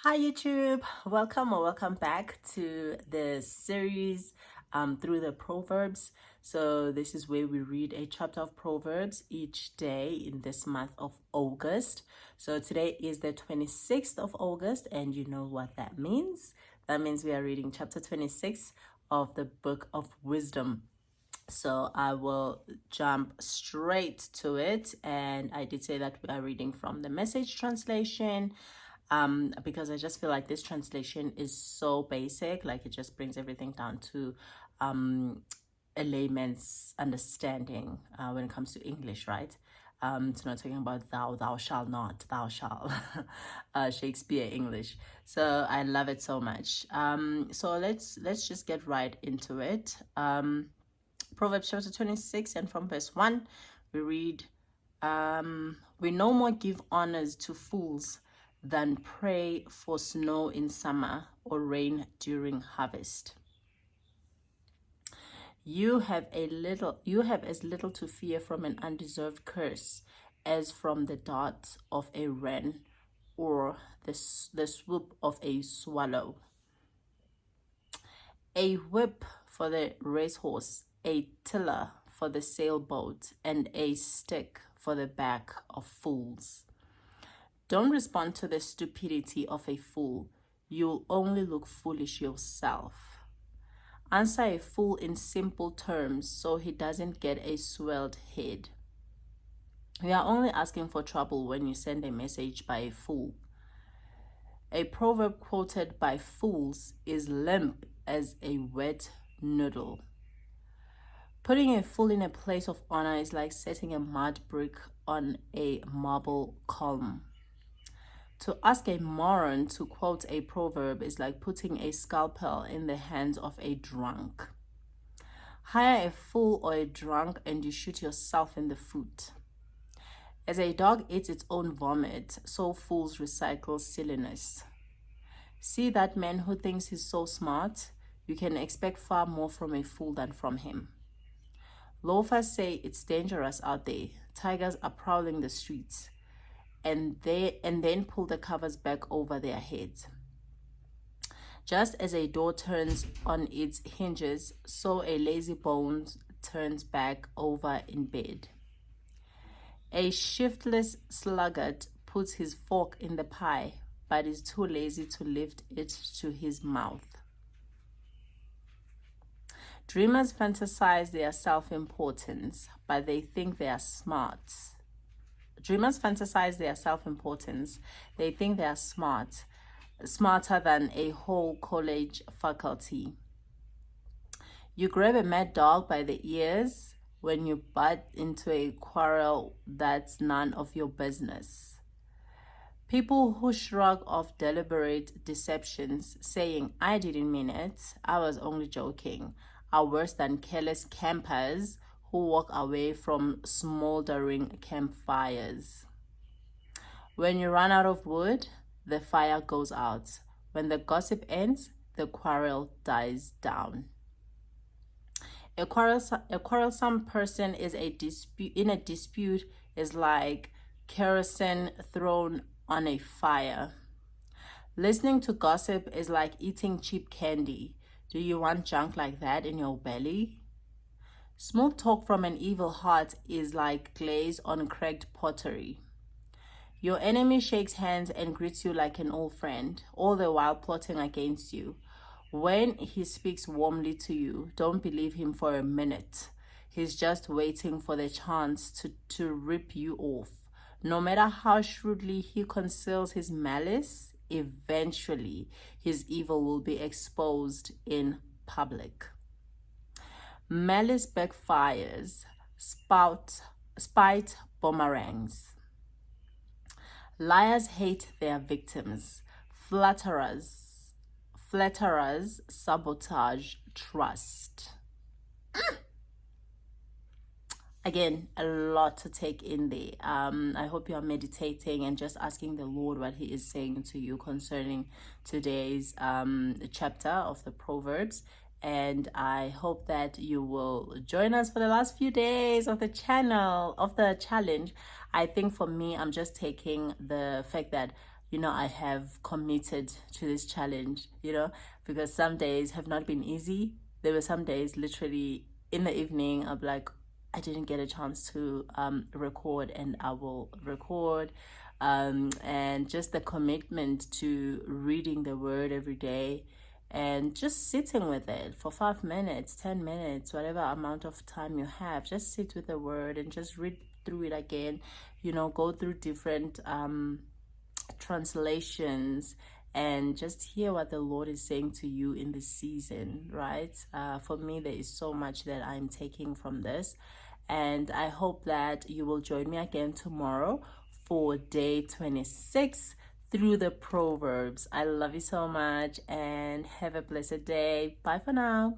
Hi YouTube, welcome or welcome back to the series through the Proverbs. So this is where we read a chapter of Proverbs each day in this month of August. So today is the 26th of August, and you know what that means. That means we are reading chapter 26 of the book of wisdom. So I will jump straight to it, and I did say that we are reading from the Message translation because I just feel like this translation is so basic, like it just brings everything down to a layman's understanding when it comes to English, right? It's not talking about thou shalt not, thou shall, Shakespeare English. So I love it so much. So let's just get right into it. Proverbs chapter 26, and from verse 1, we read, we no more give honors to fools than pray for snow in summer or rain during harvest. You have as little to fear from an undeserved curse as from the dart of a wren or the swoop of a swallow. A whip for the racehorse, a tiller for the sailboat, and a stick for the back of fools. Don't respond to the stupidity of a fool. You'll only look foolish yourself. Answer a fool in simple terms so he doesn't get a swelled head. You are only asking for trouble when you send a message by a fool. A proverb quoted by fools is limp as a wet noodle. Putting a fool in a place of honor is like setting a mud brick on a marble column. To ask a moron to quote a proverb is like putting a scalpel in the hands of a drunk. Hire a fool or a drunk and you shoot yourself in the foot. As a dog eats its own vomit, so fools recycle silliness. See that man who thinks he's so smart? You can expect far more from a fool than from him. Loafers say it's dangerous out there. Tigers are prowling the streets. And then pull the covers back over their heads. Just as a door turns on its hinges, so a lazy bones turns back over in bed. A shiftless sluggard puts his fork in the pie, but is too lazy to lift it to his mouth. Dreamers fantasize their self-importance, but they think they are smart. Dreamers fantasize their self-importance. They think they are smarter than a whole college faculty. You grab a mad dog by the ears when you butt into a quarrel that's none of your business. People who shrug off deliberate deceptions, saying, I didn't mean it, I was only joking, are worse than careless campers who walk away from smoldering campfires. When you run out of wood, the fire goes out. When the gossip ends, the quarrel dies down. A quarrelsome person is in a dispute is like kerosene thrown on a fire. Listening to gossip is like eating cheap candy. Do you want junk like that in your belly? Smooth talk from an evil heart is like glaze on cracked pottery. Your enemy shakes hands and greets you like an old friend, all the while plotting against you. When he speaks warmly to you, don't believe him for a minute. He's just waiting for the chance to rip you off. No matter how shrewdly he conceals his malice, eventually his evil will be exposed in public. Malice backfires, spite boomerangs. Liars hate their victims. Flatterers sabotage trust. Again, a lot to take in there. I hope you are meditating and just asking the Lord what he is saying to you concerning today's chapter of the Proverbs. And I hope that you will join us for the last few days of the challenge. I think for me, I'm just taking the fact that I have committed to this challenge, because some days have not been easy. There were some days literally in the evening I'm like, I didn't get a chance to record, and I will record. And just the commitment to reading the word every day and just sitting with it for 5 minutes, 10 minutes, whatever amount of time you have. Just sit with the word and just read through it again, go through different translations and just hear what the Lord is saying to you in this season, right? For me, there is so much that I'm taking from this, and I hope that you will join me again tomorrow for day 26 through the Proverbs. I love you so much, and have a blessed day. Bye for now.